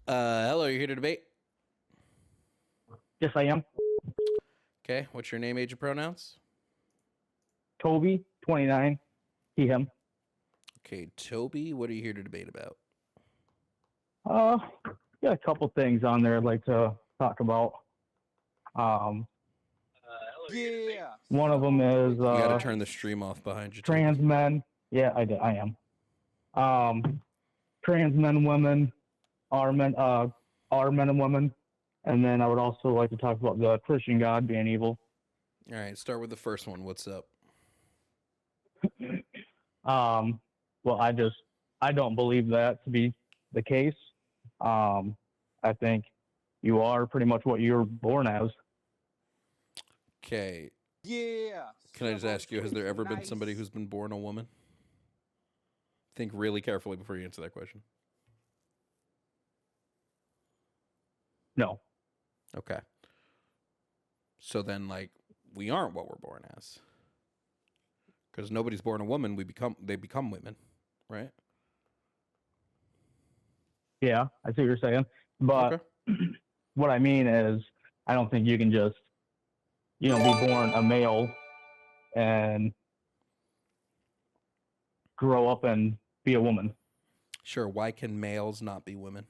Hello, you're here to debate. Yes, I am. Okay, what's your name, age, and pronouns? Toby, 29. He, him. Okay, Toby, what are you here to debate about? Uh, got a couple things on there I'd like to talk about. Um, Yeah. one of them is You gotta turn the stream off behind you, Toby. trans men. Yeah, I am. Trans men, women, are men and women. And then I would also like to talk about the Christian God being evil. All right, start with the first one. What's up? Well, I don't believe that to be the case. I think you are pretty much what you're born as. Okay, Yeah. can I just ask you, has there ever been somebody who's been born a woman? Think really carefully before you answer that question. No. Okay. So then, we aren't what we're born as. Because nobody's born a woman, they become women, right? Yeah, I see what you're saying. But Okay. what I mean is, I don't think you can just, be born a male and grow up and be a woman. Sure, why can males not be women?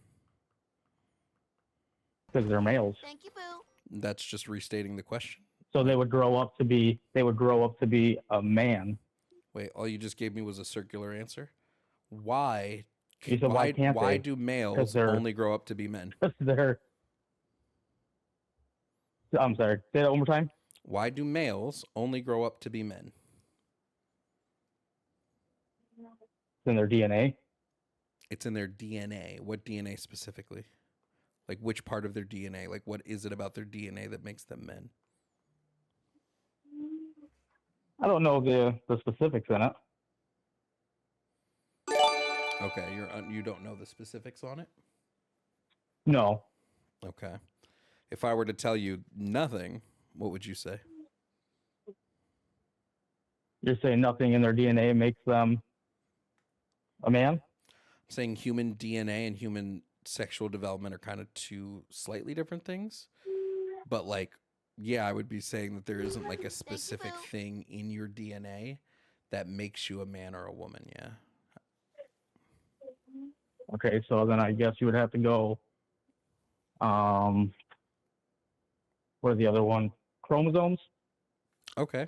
Because they're males. Thank you, Boo. That's just restating the question. So they would grow up to be a man. Wait, all you just gave me was a circular answer? Why? You said, why can't why they? do males only grow up to be men? I'm sorry. Say that one more time. Why do males only grow up to be men? It's in their DNA. It's in their DNA. What DNA specifically? Like which part of their DNA? Like what is it about their DNA that makes them men? I don't know the specifics in it. Okay, you don't know the specifics on it? No. Okay. If I were to tell you nothing, what would you say? You're saying nothing in their DNA makes them a man? I'm saying human DNA and human sexual development are kind of two slightly different things. But I would be saying that there isn't a specific thing in your DNA that makes you a man or a woman, yeah. Okay, so then I guess you would have to go, what are the other one? Chromosomes? Okay.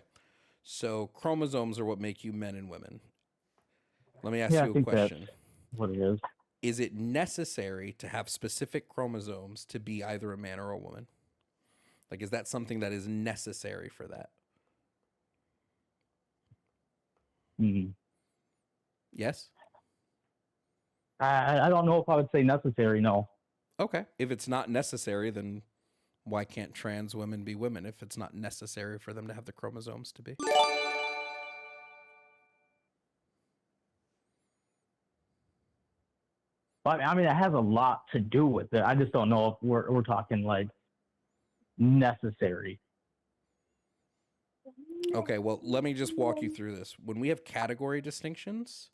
So chromosomes are what make you men and women. Let me ask you a question. That's what it is. Is it necessary to have specific chromosomes to be either a man or a woman? Is that something that is necessary for that? Mm-hmm. Yes? I don't know if I would say necessary, no. Okay. If it's not necessary, then why can't trans women be women if it's not necessary for them to have the chromosomes to be? I mean, it has a lot to do with it. I just don't know if we're talking necessary. Okay, well, let me just walk you through this. When we have category distinctions,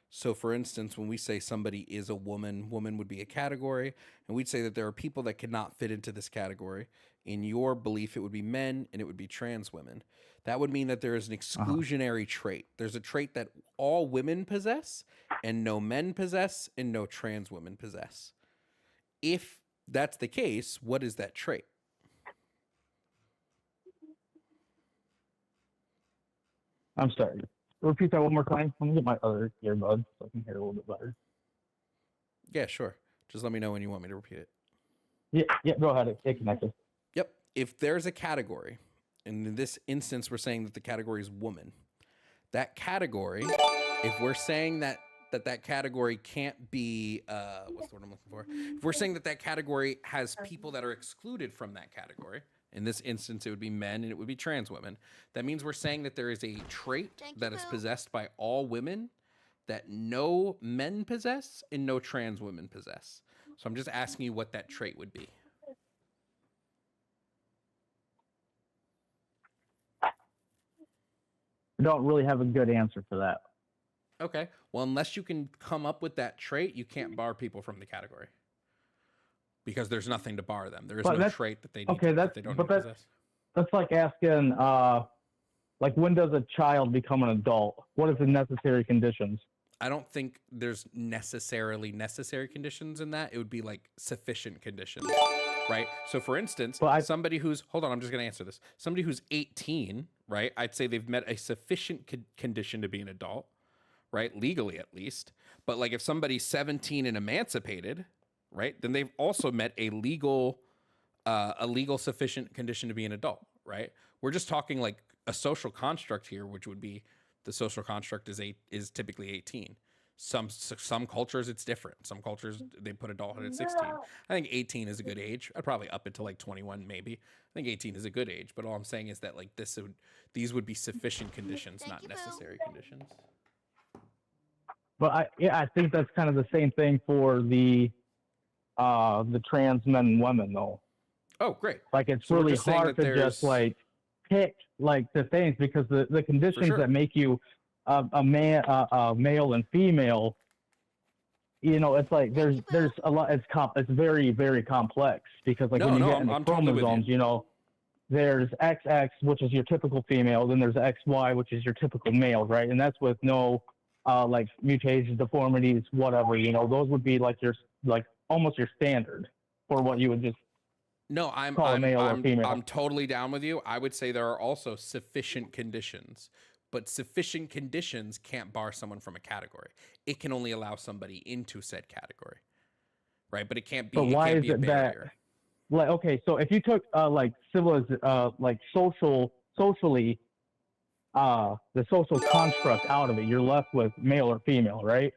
so for instance, when we say somebody is a woman, woman would be a category, and we'd say that there are people that cannot fit into this category. In your belief, it would be men and it would be trans women. That would mean that there is an exclusionary trait. There's a trait that all women possess and no men possess and no trans women possess. If that's the case, what is that trait? I'm sorry. Repeat that one more time. Let me get my other earbuds so I can hear a little bit better. Yeah, sure. Just let me know when you want me to repeat it. Yeah, go ahead. It connected. Yep. If there's a category, and in this instance, we're saying that the category is woman, that category, if we're saying that category can't be, what's the word I'm looking for? If we're saying that category has people that are excluded from that category, in this instance, it would be men and it would be trans women. That means we're saying that there is a trait that is possessed by all women that no men possess and no trans women possess. So I'm just asking you what that trait would be. I don't really have a good answer for that. Okay. Well, unless you can come up with that trait, you can't bar people from the category. because there's nothing to bar them. There is But no trait that they need okay. that they don't need to possess. That's like asking, like, when does a child become an adult? What is the necessary conditions? I don't think there's necessarily necessary conditions in that. It would be like sufficient conditions, right? So for instance, somebody who's, hold on, I'm just going to answer this. Somebody who's 18, right? I'd say they've met a sufficient condition to be an adult, right? Legally, at least. But like if somebody's 17 and emancipated, right? Then they've also met a legal sufficient condition to be an adult, right? We're just talking like a social construct here, which would be the social construct is typically 18. Some cultures it's different. Some cultures they put adulthood at 16. I think 18 is a good age. I'd probably up it to like 21 maybe. I think 18 is a good age, but all I'm saying is that like these would be sufficient conditions, not necessary conditions. But I think that's kind of the same thing for the trans men and women though. Oh, great. Like it's really hard to just like pick like the things because the conditions that make you a male and female, you know, it's like there's a lot. It's very, very complex because like when you get into chromosomes, you know, there's XX, which is your typical female, then there's XY, which is your typical male, right? And that's with no like mutations, deformities, whatever. You know, those would be like your almost your standard for what you would just. No, I'm totally down with you. I would say there are also sufficient conditions, but sufficient conditions can't bar someone from a category. It can only allow somebody into said category, right? But it can't be. But why is it that? Like, okay, so if you took like socially, the social construct out of it, you're left with male or female, right?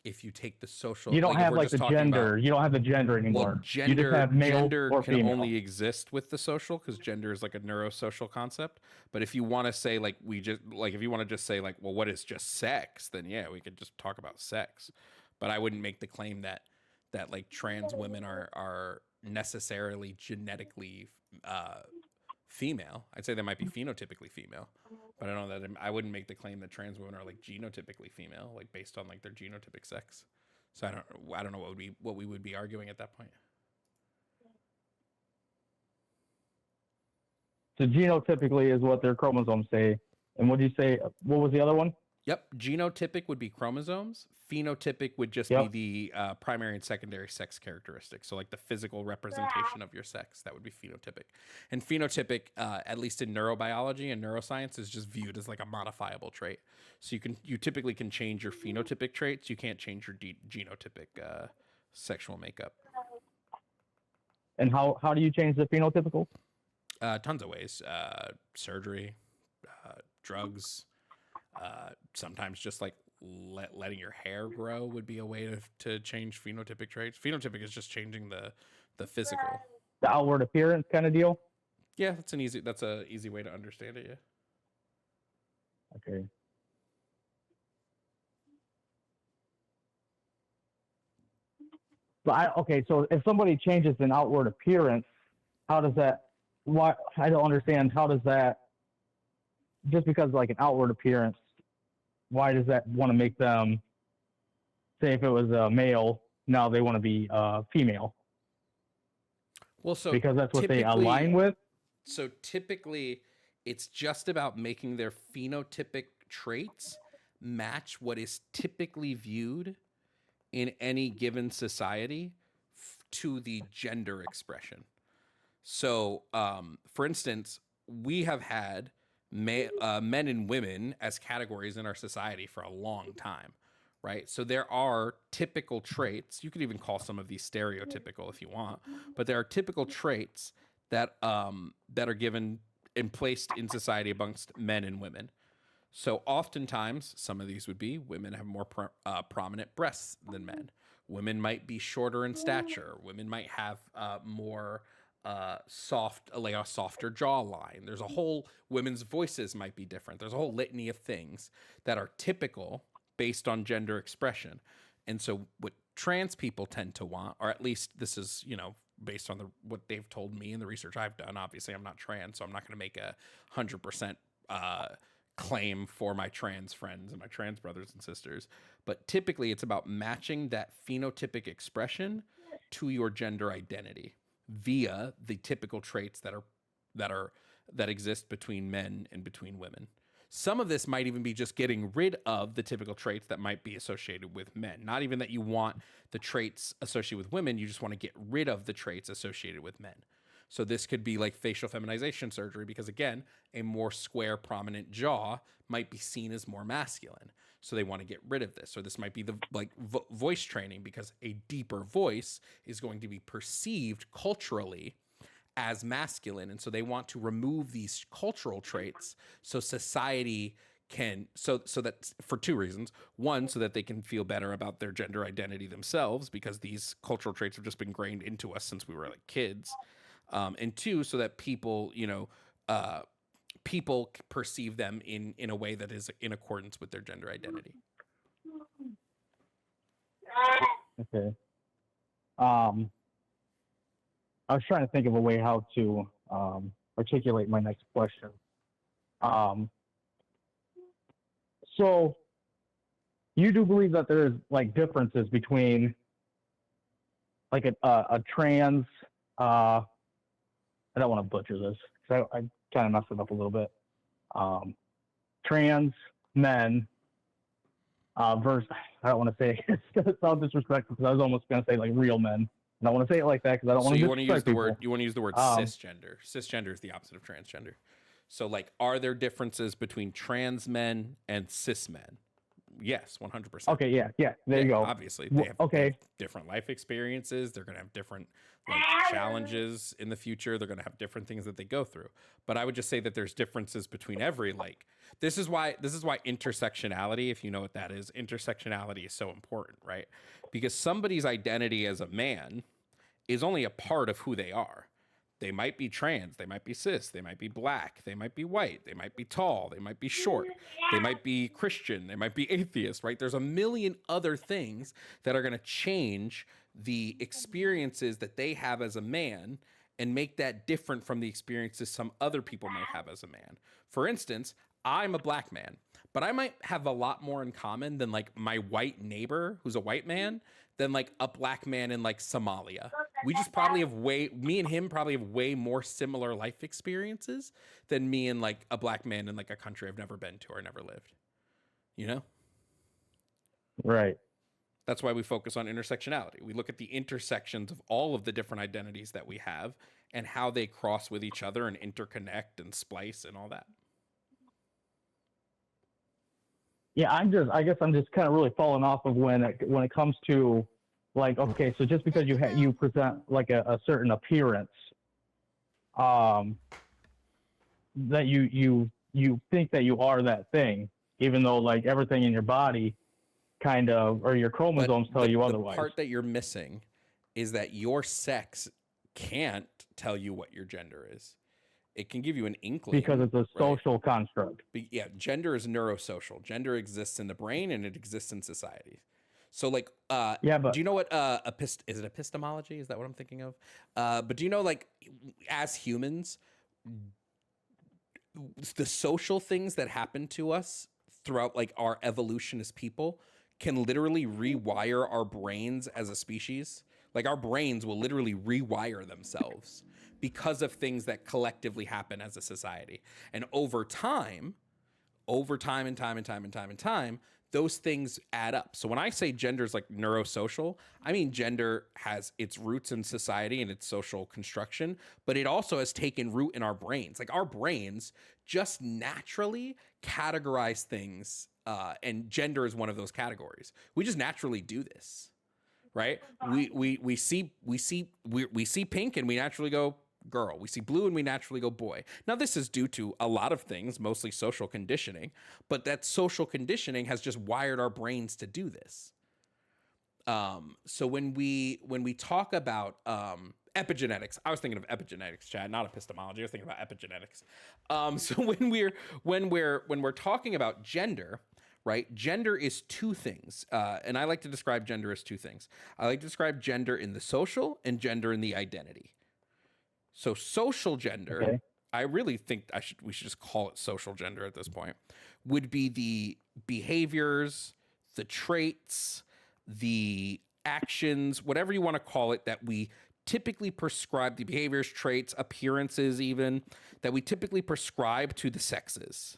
If you take the social, you don't have like the gender. You don't have the gender anymore. Well, gender, you just have male gender or can female. only exist with the social because gender is like a neuro-social concept. But if you want to say like if you want to just say like, well, what is just sex? Then yeah, we could just talk about sex. But I wouldn't make the claim that like trans women are necessarily genetically female. I'd say they might be phenotypically female, but I don't know that I wouldn't make the claim that trans women are like genotypically female, like based on like their genotypic sex. So I don't know what we would be arguing at that point. So genotypically is what their chromosomes say. And what do you say? What was the other one? Yep. Genotypic would be chromosomes. Phenotypic would just be the primary and secondary sex characteristics. So like the physical representation of your sex, that would be phenotypic. And phenotypic, at least in neurobiology and neuroscience, is just viewed as like a modifiable trait. So you typically can change your phenotypic traits. You can't change your genotypic sexual makeup. And how do you change the phenotypical? Tons of ways. Surgery, drugs, sometimes just like letting your hair grow would be a way to change phenotypic traits. Phenotypic is just changing the physical. The outward appearance kind of deal? Yeah, that's an easy way to understand it, yeah. Okay. Okay, so if somebody changes an outward appearance, how does that, why, I don't understand, how does that, just because like an outward appearance, why does that want to make them, say if it was a male, now they want to be female? Well, so because that's what they align with? So typically, it's just about making their phenotypic traits match what is typically viewed in any given society to the gender expression. So, for instance, we have had men and women as categories in our society for a long time, right? So there are typical traits. You could even call some of these stereotypical if you want, but there are typical traits that are given and placed in society amongst men and women. So oftentimes, some of these would be women have more prominent breasts than men. Women might be shorter in stature. Women might have more a softer jawline. There's a whole, women's voices might be different. There's a whole litany of things that are typical based on gender expression. And so what trans people tend to want, or at least this is, based on what they've told me and the research I've done. Obviously, I'm not trans, so I'm not going to make 100% claim for my trans friends and my trans brothers and sisters. But typically, it's about matching that phenotypic expression to your gender identity via the typical traits that exist between men and between women. Some of this might even be just getting rid of the typical traits that might be associated with men. Not even that you want the traits associated with women, you just want to get rid of the traits associated with men. So this could be like facial feminization surgery because, again, a more square, prominent jaw might be seen as more masculine. So they want to get rid of this. Or this might be the voice training because a deeper voice is going to be perceived culturally as masculine, and so they want to remove these cultural traits so society can so that for two reasons. One, so that they can feel better about their gender identity themselves because these cultural traits have just been ingrained into us since we were like kids, and two, so that people people perceive them in a way that is in accordance with their gender identity. Okay. I was trying to think of a way how to articulate my next question. So you do believe that there's like differences between like a trans, I don't want to butcher this because I kind of messed it up a little bit. Trans men versus, I don't want to say, it's going to sound disrespectful because I was almost going to say like real men. I don't want to say it like that because I don't want to. So you want to use the people. word. You want to use the word cisgender. Cisgender is the opposite of transgender. So, like, are there differences between trans men and cis men? Yes, 100%. Okay, yeah. There you go. Obviously, they have different life experiences. They're going to have different challenges in the future. They're going to have different things that they go through. But I would just say that there's differences between every This is why intersectionality, if you know what that is, intersectionality is so important, right? Because somebody's identity as a man is only a part of who they are. They might be trans, they might be cis, they might be black, they might be white, they might be tall, they might be short, they might be Christian, they might be atheist, right? There's a million other things that are going to change the experiences that they have as a man and make that different from the experiences some other people might have as a man. For instance, I'm a black man, but I might have a lot more in common than like my white neighbor who's a white man than like a black man in like Somalia. We just probably have me and him probably have way more similar life experiences than me and like a black man in like a country I've never been to or never lived. You know? Right. That's why we focus on intersectionality. We look at the intersections of all of the different identities that we have and how they cross with each other and interconnect and splice and all that. Yeah, I guess I'm just kind of really falling off of when it comes to like, okay, so just because you present like a certain appearance, that you think that you are that thing, even though like everything in your body kind of, or your chromosomes tell you otherwise. The part that you're missing is that your sex can't tell you what your gender is. It can give you an inkling. Because it's a social construct. But yeah, gender is neurosocial. Gender exists in the brain and it exists in society. So like, do you know what is it epistemology? Is that what I'm thinking of? But do you know, like, as humans, the social things that happen to us throughout like our evolution as people can literally rewire our brains as a species. Like our brains will literally rewire themselves because of things that collectively happen as a society. And over time, those things add up. So when I say gender is like neurosocial, I mean gender has its roots in society and its social construction, but it also has taken root in our brains. Like our brains just naturally categorize things, and gender is one of those categories. We just naturally do this, right? We see pink and we naturally go girl. We see blue and we naturally go boy. Now, this is due to a lot of things, mostly social conditioning, but that social conditioning has just wired our brains to do this. So when we talk about epigenetics, I was thinking of epigenetics, Chad, not epistemology. I was thinking about epigenetics. So when we're talking about gender, right? Gender is two things, and I like to describe gender as two things. I like to describe gender in the social and gender in the identity. So social gender, okay. I really think we should just call it social gender at this point, would be the behaviors, the traits, the actions, whatever you want to call it, that we typically prescribe, the behaviors, traits, appearances, even that we typically prescribe to the sexes.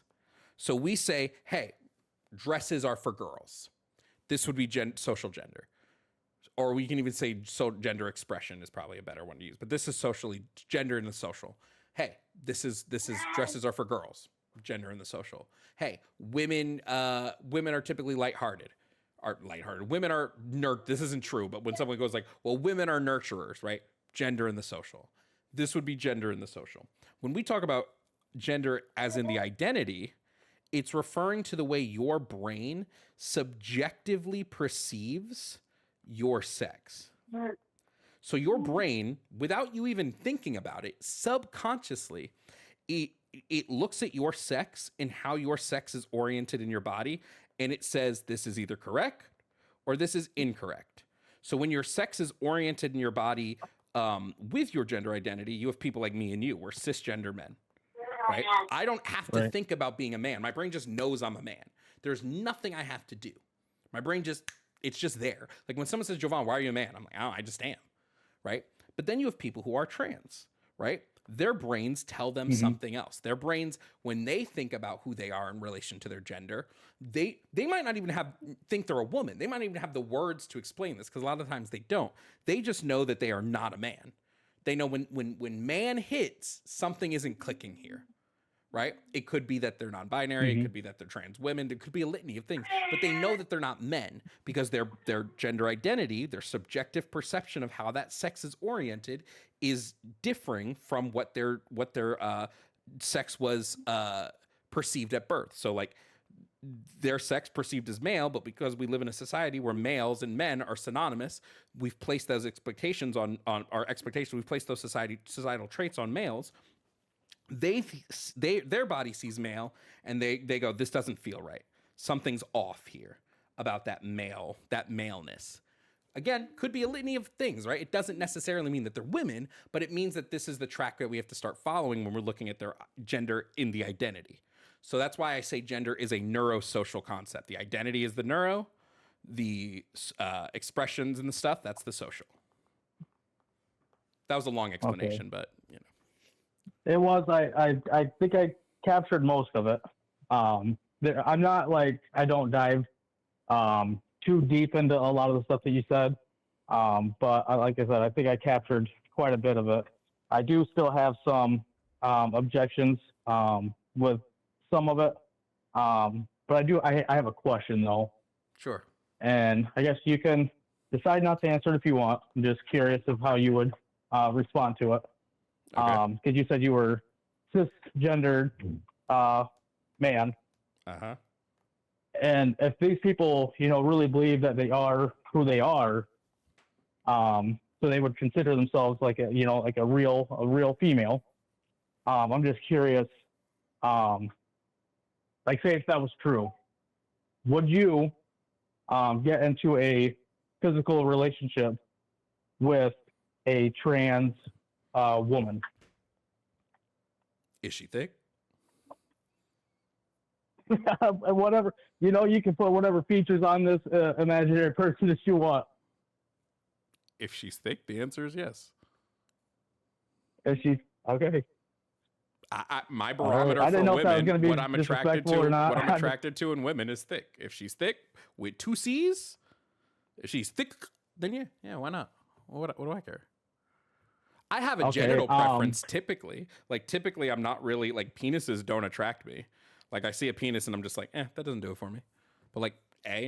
So we say, hey, dresses are for girls. This would be social gender. Or we can even say gender expression is probably a better one to use. But this is socially, gender in the social. Hey, this is dresses are for girls. Gender in the social. Hey, women are typically lighthearted. Women are this isn't true, but when someone goes like, well, women are nurturers, right? Gender in the social. This would be gender in the social. When we talk about gender as in the identity, it's referring to the way your brain subjectively perceives your sex. So your brain, without you even thinking about it, subconsciously, it looks at your sex and how your sex is oriented in your body, and it says this is either correct or this is incorrect. So when your sex is oriented in your body with your gender identity, you have people like me and you, we're cisgender men, right? I don't have to think about being a man. My brain just knows I'm a man. There's nothing I have to do. My brain it's just there. Like when someone says, Jovan, why are you a man? I'm like, oh, I just am, right? But then you have people who are trans, right? Their brains tell them something else. Their brains, when they think about who they are in relation to their gender, they might not even think they're a woman. They might even have the words to explain this, because a lot of times they don't. They just know that they are not a man. They know when man hits, something isn't clicking here, right? It could be that they're non-binary. It could be that they're trans women. It could be a litany of things, but they know that they're not men because their gender identity, their subjective perception of how that sex is oriented is differing from what their sex was perceived at birth. So like their sex perceived as male, but because we live in a society where males and men are synonymous, we've placed those expectations on our expectations. We've placed those societal traits on males. Their body sees male and they go, this doesn't feel right. Something's off here about that maleness. Again, could be a litany of things, right? It doesn't necessarily mean that they're women, but it means that this is the track that we have to start following when we're looking at their gender in the identity. So that's why I say gender is a neuro-social concept. The identity is the neuro, the expressions and the stuff, that's the social. That was a long explanation, but you know. It was. I think I captured most of it. I'm not like, I don't dive too deep into a lot of the stuff that you said. But like I said, I think I captured quite a bit of it. I do still have some objections with some of it. But I have a question though. Sure. And I guess you can decide not to answer it if you want. I'm just curious of how you would respond to it. Okay. Because you said you were cisgendered man. Uh-huh. And if these people, really believe that they are who they are, so they would consider themselves like a real female. I'm just curious, like say if that was true, would you get into a physical relationship with a trans woman? Is she thick? Whatever, you can put whatever features on this imaginary person that you want. If she's thick, the answer is yes. If she's okay. My barometer for women, what I'm attracted to in women is thick. If she's thick with 2 C's, if she's thick, then yeah, why not? What do I care? I have a genital preference typically. Like typically I'm not really like, penises don't attract me. Like I see a penis and I'm just like, that doesn't do it for me. But like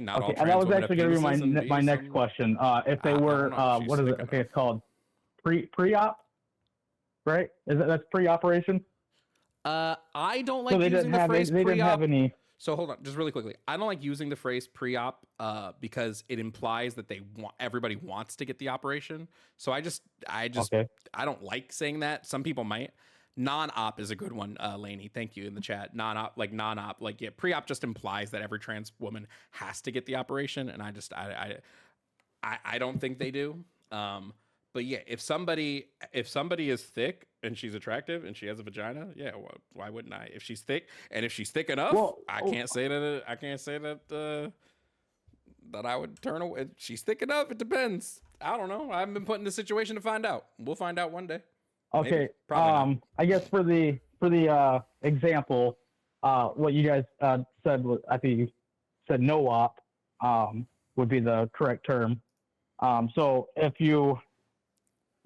not all trans and that was women actually going to be my next question. If they were, what is it? Okay, it's called pre-op, right? That's pre-operation? I don't like using the phrase pre-op. They didn't have any. So hold on, just really quickly. I don't like using the phrase pre-op because it implies that everybody wants to get the operation. So I don't like saying that. Some people might. Non-op is a good one, Lainey. Thank you in the chat. Non-op, pre-op just implies that every trans woman has to get the operation, and I don't think they do. But yeah, if somebody is thick and she's attractive and she has a vagina, yeah, well, why wouldn't I? If she's thick enough, I can't say that that I would turn away. She's thick enough. It depends. I don't know. I haven't been put in the situation to find out. We'll find out one day. Okay. Maybe. Probably not. I guess for the example, what you guys said was, I think you said no-op would be the correct term. So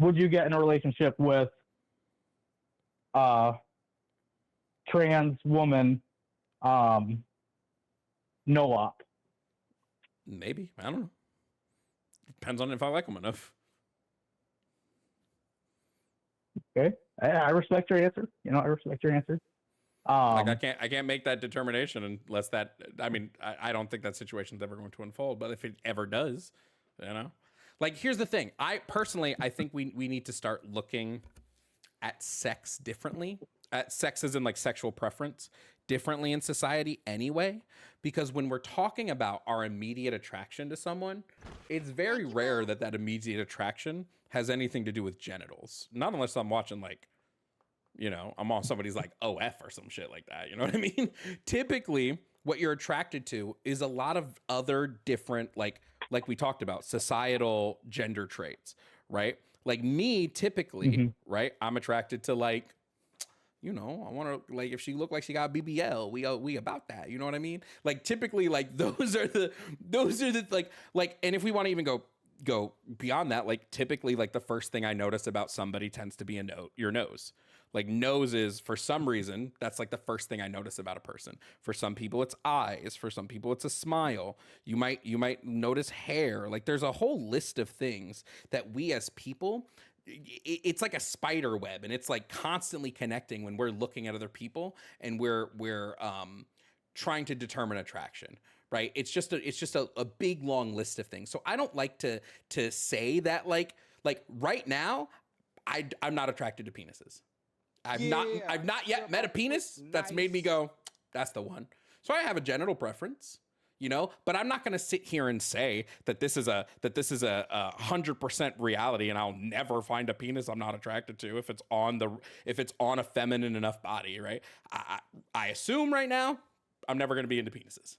would you get in a relationship with trans woman no-op? Maybe. I don't know. Depends on if I like them enough. Okay. I respect your answer. I respect your answer. Like I can't make that determination unless that, I mean, I don't think that situation's ever going to unfold, but if it ever does, like, here's the thing. I think we need to start looking at sex differently, at sex as in like sexual preference differently in society anyway, because when we're talking about our immediate attraction to someone, it's very rare that immediate attraction has anything to do with genitals. Not unless I'm watching like, I'm on somebody's like OF or some shit like that. You know what I mean? Typically, what you're attracted to is a lot of other different, like we talked about, societal gender traits, right? Like me, typically, right? I'm attracted to like, I want to, like, if she looked like she got BBL, we about that. You know what I mean? Like, typically, like, those are the like, and if we want to even go beyond that, like, typically, like, the first thing I notice about somebody tends to be your nose. Like, nose is, for some reason, that's like the first thing I notice about a person. For some people, it's eyes. For some people, it's a smile. You might notice hair. Like, there's a whole list of things that we as people, it's like a spider web, and it's like constantly connecting when we're looking at other people and we're trying to determine attraction, right? It's just a big long list of things. So I don't like to say that like right now I'm not attracted to penises. I've not yet met a penis that's made me go, that's the one. So I have a genital preference, but I'm not going to sit here and say that this is a 100% reality and I'll never find a penis I'm not attracted to if it's on a feminine enough body, right? I assume right now I'm never going to be into penises,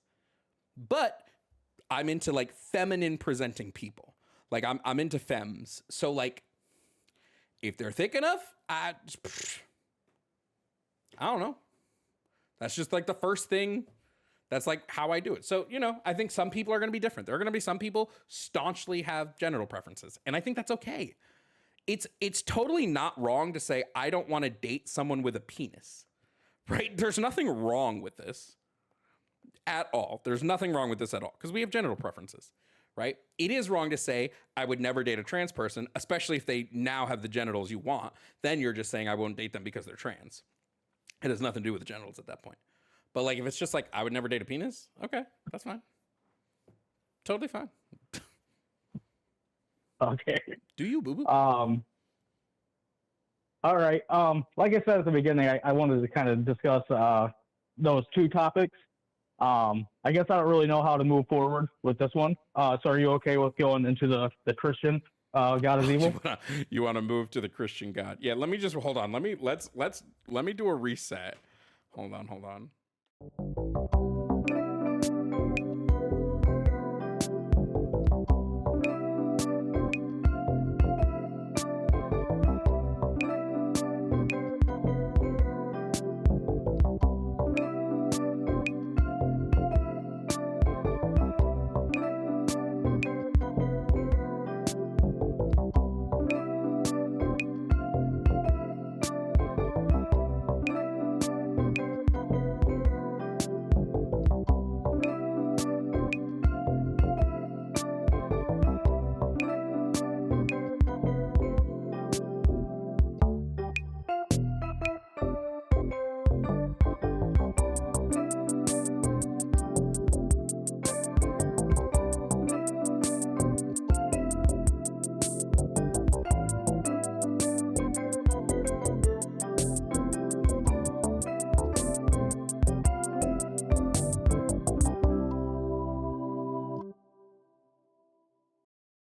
but I'm into like feminine presenting people. Like I'm into femmes. So like, if they're thick enough, I don't know. That's just like the first thing. That's like how I do it. So, I think some people are going to be different. There are going to be some people staunchly have genital preferences. And I think that's okay. It's totally not wrong to say, I don't want to date someone with a penis, right? There's nothing wrong with this at all. There's nothing wrong with this at all because we have genital preferences, right? It is wrong to say, I would never date a trans person, especially if they now have the genitals you want. Then you're just saying I won't date them because they're trans. It has nothing to do with the genitals at that point. But like, if it's just like, I would never date a penis, okay, that's fine. Totally fine. Okay. Do you, boo-boo? All right. Like I said at the beginning, I wanted to kind of discuss those two topics. I guess I don't really know how to move forward with this one. So are you okay with going into the Christian God is evil? You want to move to the Christian God? Yeah. Let me just hold on. Let me do a reset. Hold on.